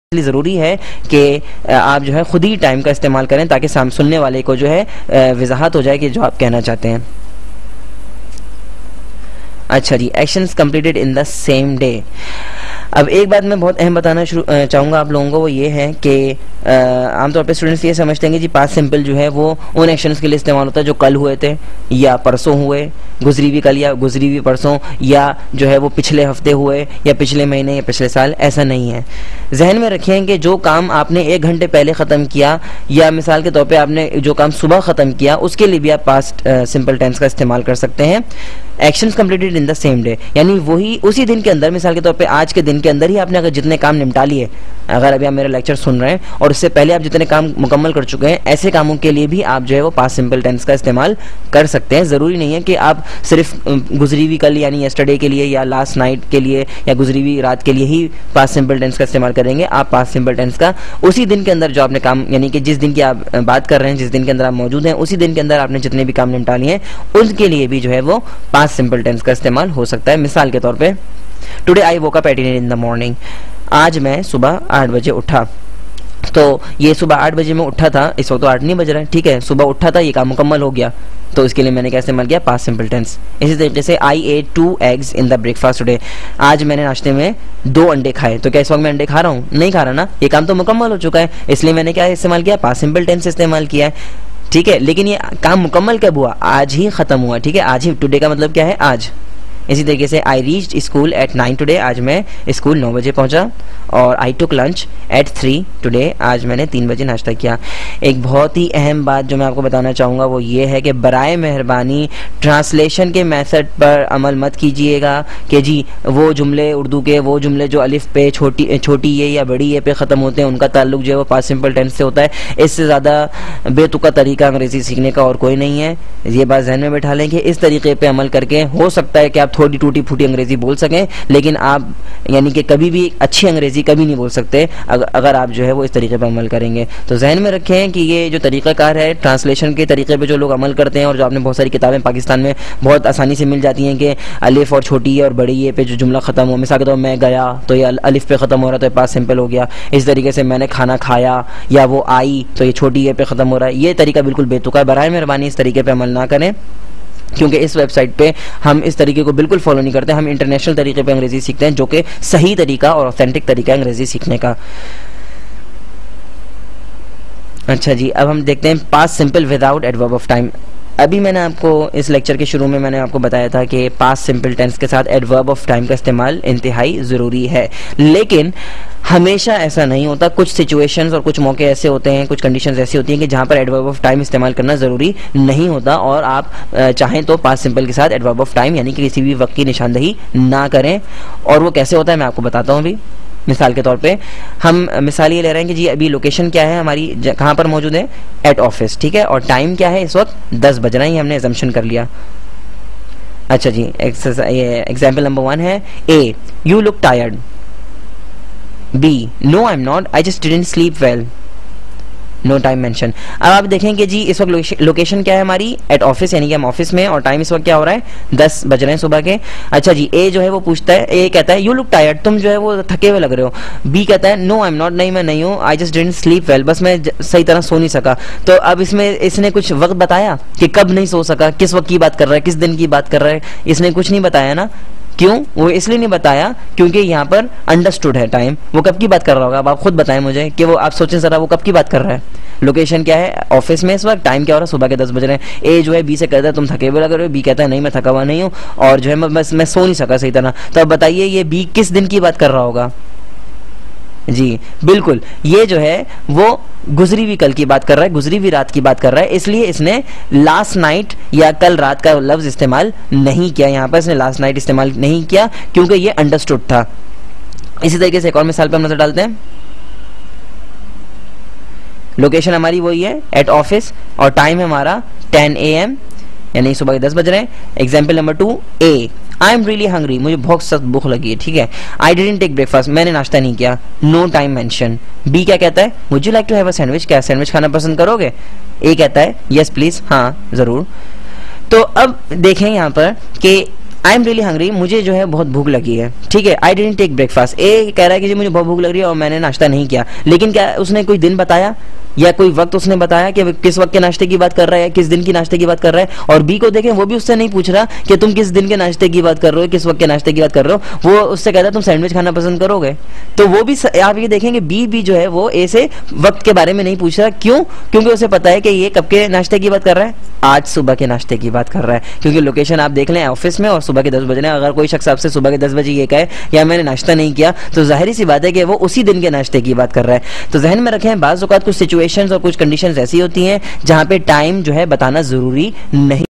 इसलिए ज़रूरी है कि आप जो है खुद ही टाइम का इस्तेमाल करें ताकि सुनने वाले को जो है वजाहत हो जाए कि जो आप कहना चाहते हैं। अच्छा जी, actions completed in the same day. अब एक बात मैं बहुत अहम बताना चाहूँगा आप लोगों को, वो ये है कि आमतौर पे स्टूडेंट्स ये समझते हैं कि जी पास्ट सिंपल जो है वो उन एक्शंस के लिए इस्तेमाल होता है जो कल हुए थे या परसों हुए, गुजरी हुई कल या गुजरी हुई परसों, या जो है वो पिछले हफ्ते हुए या पिछले महीने या पिछले साल। ऐसा नहीं है। जहन में रखें कि जो काम आपने 1 घंटे पहले ख़त्म किया या मिसाल के तौर पे आपने जो काम सुबह ख़त्म किया उसके लिए भी आप पास्ट सिंपल टेंस का इस्तेमाल कर सकते हैं। Actions completed in the same day यानी वही उसी दिन के अंदर, मिसाल के तौर पे आज के दिन के अंदर ही आपने अगर जितने काम निपटा लिए, अगर अभी आप मेरा लेक्चर सुन रहे हैं और उससे पहले आप जितने काम मुकम्मल कर चुके हैं, ऐसे कामों के लिए भी आप जो है वो पास्ट सिंपल टेंस का इस्तेमाल कर सकते हैं। ज़रूरी नहीं है कि आप सिर्फ गुजरी हुई कल यानी यस्टरडे के लिए या लास्ट नाइट के लिए या गुजरी हुई रात के लिए ही पास्ट सिंपल टेंस का इस्तेमाल करेंगे। आप पास्ट सिंपल टेंस का उसी दिन के अंदर जो आपने काम, यानी कि जिस दिन की आप बात कर रहे हैं, जिस दिन के अंदर आप मौजूद हैं, उसी दिन के अंदर आपने जितने भी काम निपटा लिए हैं उनके लिए भी जो है वो पास्ट सिंपल टेंस का इस्तेमाल हो सकता है। मिसाल के तौर पे today I woke up at 8 in the morning, आज मैं सुबह 8 बजे उठा। तो ये सुबह 8 बजे में उठा था, इस वक्त तो 8 नहीं बज रहा है, ठीक है, सुबह उठा था, ये काम मुकम्मल हो गया, तो इसके लिए मैंने क्या इस्तेमाल किया, पास्ट सिंपल टेंस। इसी तरीके से I ate 2 eggs in the breakfast today, आज मैंने नाश्ते में 2 अंडे खाए। तो क्या इस वक्त मैं अंडे खा रहा हूँ? नहीं खा रहा ना, ये काम तो मुकम्मल हो चुका है, इसलिए मैंने क्या इस्तेमाल किया, पास्ट सिंपल टेंस इस्तेमाल किया है, ठीक है। लेकिन ये काम मुकम्मल कब हुआ? आज ही खत्म हुआ, ठीक है, आज ही। टुडे का मतलब क्या है? आज। इसी तरीके से I reached school eight 9 today, आज मैं स्कूल 9 बजे पहुंचा। और आई टुक लंच एट 3 टुडे, आज मैंने 3 बजे नाश्ता किया। एक बहुत ही अहम बात जो मैं आपको बताना चाहूँगा वो ये है कि बराए मेहरबानी ट्रांसलेशन के मेथड पर अमल मत कीजिएगा कि जी वो जुमले उर्दू के, वो जुमले जो अलिफ पे छोटी ये या बड़ी ये पे ख़त्म होते हैं उनका ताल्लुक जो है वो पास्ट सिंपल टेंस से होता है। इससे ज़्यादा बेतुका तरीका अंग्रेज़ी सीखने का और कोई नहीं है। ये बात जहन में बैठा लें कि इस तरीके पर अमल करके हो सकता है कि आप थोड़ी टूटी फूटी अंग्रेज़ी बोल सकें, लेकिन आप यानी कि कभी भी अच्छी अंग्रेज़ी कभी नहीं बोल सकते अगर आप जो है वो इस तरीके पर अमल करेंगे। तो जहन में रखें कि ये जो तरीक़ाकार है ट्रांसलेशन के तरीके पे जो लोग अमल करते हैं, और जो आपने बहुत सारी किताबें पाकिस्तान में बहुत आसानी से मिल जाती हैं कि अलिफ और छोटी ये और बड़ी ये पे जो जुमला ख़त्म हो, मिसाल के तौर मैं गया तो ये अलिफ पे ख़त्म हो रहा है तो ये पास्ट सिंपल हो गया। इस तरीके से मैंने खाना खाया या वो आई तो ये छोटी ये पे ख़त्म हो रहा है। ये तरीका बिल्कुल बेतुका है, बराए मेहरबानी इस तरीके पर अमल ना करें, क्योंकि इस वेबसाइट पे हम इस तरीके को बिल्कुल फॉलो नहीं करते। हम इंटरनेशनल तरीके पे अंग्रेजी सीखते हैं जो कि सही तरीका और ऑथेंटिक तरीका है अंग्रेजी सीखने का। अच्छा जी, अब हम देखते हैं past simple without adverb of time. अभी मैंने आपको इस लेक्चर के शुरू में मैंने आपको बताया था कि पास्ट सिंपल टेंस के साथ एडवर्ब ऑफ टाइम का इस्तेमाल इंतहाई ज़रूरी है, लेकिन हमेशा ऐसा नहीं होता। कुछ सिचुएशंस और कुछ मौके ऐसे होते हैं, कुछ कंडीशंस ऐसी होती हैं कि जहाँ पर एडवर्ब ऑफ टाइम इस्तेमाल करना ज़रूरी नहीं होता, और आप चाहें तो पास्ट सिंपल के साथ एडवर्ब ऑफ टाइम यानी कि किसी भी वक्त की निशानदही ना करें। और वो कैसे होता है मैं आपको बताता हूँ। अभी मिसाल के तौर पे हम मिसाल ये ले रहे हैं कि जी अभी लोकेशन क्या है हमारी, कहाँ पर मौजूद है, एट ऑफिस, ठीक है, और टाइम क्या है इस वक्त 10 बज रहा है, हमने एजम्पशन कर लिया। अच्छा जी, एग्जाम्पल नंबर 1 है A, you look tired. B, no I am not, I just didn't sleep well, no time mention. अब आप देखें कि जी इस वक्त लोकेशन क्या है हमारी, एट ऑफिस, यानी कि हम ऑफिस में, और टाइम इस वक्त क्या हो रहा है, 10 बज रहे हैं सुबह के। अच्छा जी, ए जो है वो पूछता है, ए कहता है यू लुक टायर्ड, तुम जो है वो थके हुए लग रहे हो। बी कहता है नो आई एम नॉट, नहीं मैं नहीं हूँ, आई जस्ट डिडंट स्लीप वेल, बस मैं सही तरह सो नहीं सका। तो अब इसमें इसने कुछ वक्त बताया कि कब नहीं सो सका, किस वक्त की बात कर रहा है, किस दिन की बात कर रहा है, इसने कुछ नहीं बताया ना। क्यों? वो इसलिए नहीं बताया क्योंकि यहाँ पर अंडरस्टूड है टाइम, वो कब की बात कर रहा होगा। अब आप खुद बताएं मुझे कि वो, आप सोचें जरा वो कब की बात कर रहा है। लोकेशन क्या है, ऑफिस में इस वक्त, टाइम क्या हो रहा है, सुबह के 10 बज रहे हैं। ए जो है बी से कहता है तुम थके हुए लग रहे हो, बी कहता है नहीं मैं थका हुआ नहीं हूँ, और जो है मैं सो नहीं सका सही तरह। तो अब बताइए ये बी किस दिन की बात कर रहा होगा? जी बिल्कुल, ये जो है वो गुजरी हुई कल की बात कर रहा है, गुजरी हुई रात की बात कर रहा है, इसलिए इसने लास्ट नाइट या कल रात का लफ्ज इस्तेमाल नहीं किया। यहाँ पर इसने लास्ट नाइट इस्तेमाल नहीं किया क्योंकि ये अंडरस्टूड था। इसी तरीके से एक और मिसाल पर हम नजर डालते हैं। लोकेशन हमारी वही है एट ऑफिस, और टाइम है हमारा 10 AM यानी सुबह के 10 बज रहे हैं। Example number 2 A, I am really hungry, मुझे बहुत सख्त भूख लगी है, ठीक है। आई डिडंट टेक ब्रेकफास्ट, मैंने नाश्ता नहीं किया, नो टाइम मेंशन। बी क्या कहता है, would you like to have a sandwich, क्या सैंडविच खाना पसंद करोगे? ए कहता है यस प्लीज, हाँ जरूर। तो अब देखें यहाँ पर कि आई एम रियली हंग्री, मुझे जो है बहुत भूख लगी है, ठीक है, आई डिडंट टेक ब्रेकफास्ट। ए कह रहा है कि जी मुझे बहुत भूख लग रही है और मैंने नाश्ता नहीं किया, लेकिन क्या उसने कोई दिन बताया या कोई वक्त उसने बताया कि किस वक्त के नाश्ते की बात कर रहा है, किस दिन की नाश्ते की बात कर रहा है। और बी को देखें, वो भी उससे नहीं पूछ रहा कि तुम किस दिन के नाश्ते की बात कर रहे हो, किस वक्त के नाश्ते की बात कर रहे हो, वो उससे कहता है तुम सैंडविच खाना पसंद करोगे। तो वो भी आप ये देखेंगे बी भी जो है वो ए से वक्त के बारे में नहीं पूछ रहा, क्यों? क्योंकि उसे पता है कि ये कब के नाश्ते की बात कर रहा है, आज सुबह के नाश्ते की बात कर रहा है, क्योंकि लोकेशन आप देख लें ऑफिस में और सुबह के 10 बज रहे हैं। अगर कोई शख्स आपसे सुबह के 10 बजे ये कहे या मैंने नाश्ता नहीं किया, तो जाहिर सी बात है कि वो उसी दिन के नाश्ते की बात कर रहा है। तो जहन में रखें, बाज़ औक़ात कुछ सिचुएशंस और कुछ कंडीशंस ऐसी होती हैं जहां पे टाइम जो है बताना जरूरी नहीं